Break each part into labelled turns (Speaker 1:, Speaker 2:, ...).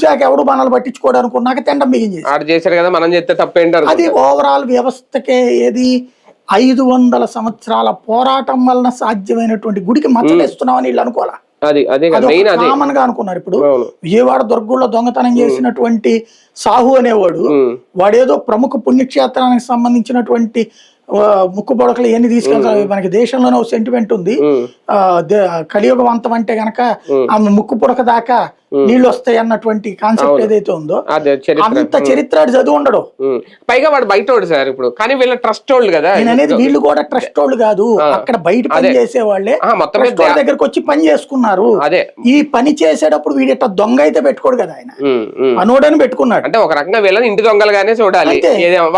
Speaker 1: శాఖ ఎవడు బాణాలు పట్టించుకోవడానికి ఉన్నాక తెండం బిగించేసి
Speaker 2: చేశారు కదా, మనం చేస్తే తప్పేంటారు.
Speaker 1: అది ఓవరాల్ వ్యవస్థకే ఏది 500 సంవత్సరాల పోరాటం వలన సాధ్యమైనటువంటి గుడికి మచ్చలేస్తున్నామని వీళ్ళు అనుకోవాలా, కామన్ గా అనుకున్నారు. ఇప్పుడు విజయవాడ దుర్గుల్లో దొంగతనం చేసినటువంటి సాహు అనేవాడు వాడేదో ప్రముఖ పుణ్యక్షేత్రానికి సంబంధించినటువంటి ముక్కు పొడకలు ఇవన్నీ తీసుకెళ్తారు. మనకి దేశంలోనే ఒక సెంటిమెంట్ ఉంది, కలియుగ వంతం అంటే గనక ఆ ముక్కు పొడక దాకా నీళ్ళు వస్తాయి అన్నటువంటి కాన్సెప్ట్ ఏదైతే ఉందో అంత చరిత్ర చదివి ఉండడు.
Speaker 2: పైగా వాడు బయట సార్ ఇప్పుడు, కానీ వీళ్ళ ట్రస్ట్ వాళ్ళు కదా.
Speaker 1: నేను అనేది వీళ్ళు కూడా ట్రస్ట్ వాళ్ళు కాదు, అక్కడ బయట పని చేసే వాళ్ళే దగ్గరకు వచ్చి పని చేసుకున్నారు. ఈ పని చేసేటప్పుడు వీడిట దొంగ అయితే పెట్టుకోడు కదా, ఆయన పనోడని పెట్టుకున్నాడు.
Speaker 2: అంటే ఒక రకంగా వీళ్ళని ఇంటి దొంగలుగానే చూడాలి,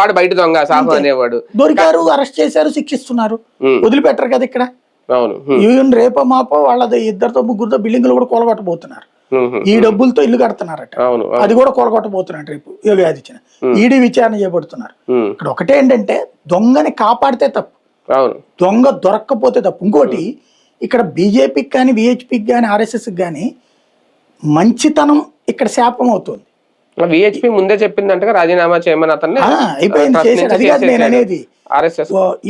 Speaker 2: వాడు బయట దొంగ సాహు అనేవాడు.
Speaker 1: దొరికారు, అరెస్ట్ చేశారు, శిక్షిస్తున్నారు, వదిలిపెట్టరు కదా ఇక్కడ. ఈవెన్ రేపో మాపో వాళ్ళ ఇద్దరితో ముగ్గురితో బిల్డింగ్లు కూడా కూలగొట్టబోతున్నారు, ఈ డబ్బులతో ఇల్లు కడుతున్నారట, అది కూడా కూలగొట్టబోతున్నారు రేపు యోగి ఆదిత్యనాథ్. ఈడీ విచారణ చేయబడుతున్నారు. ఇక్కడ ఒకటే ఏంటంటే దొంగని కాపాడితే తప్పు, దొంగ దొరక్కపోతే తప్పు. ఇంకోటి ఇక్కడ బీజేపీకి కానీ విహెచ్పికి కానీ ఆర్ఎస్ఎస్కి కానీ మంచితనం ఇక్కడ శాపం అవుతుంది.
Speaker 2: విహెచ్పి ముందే చెప్పిందంటే రాజీనామా చేయమని అతన్ని
Speaker 1: అయిపోయింది, చేశాడు. అది కాదు నేను అనేది,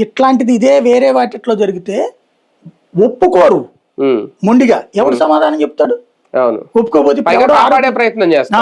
Speaker 1: ఇట్లాంటిది ఇదే వేరే వాటిలో జరిగితే ఒప్పుకోరు మొండిగా, ఎవరు సమాధానం చెప్తాడు?
Speaker 2: అవును,
Speaker 1: ఒప్పుకోపోతే
Speaker 2: ప్రయత్నం చేస్తా.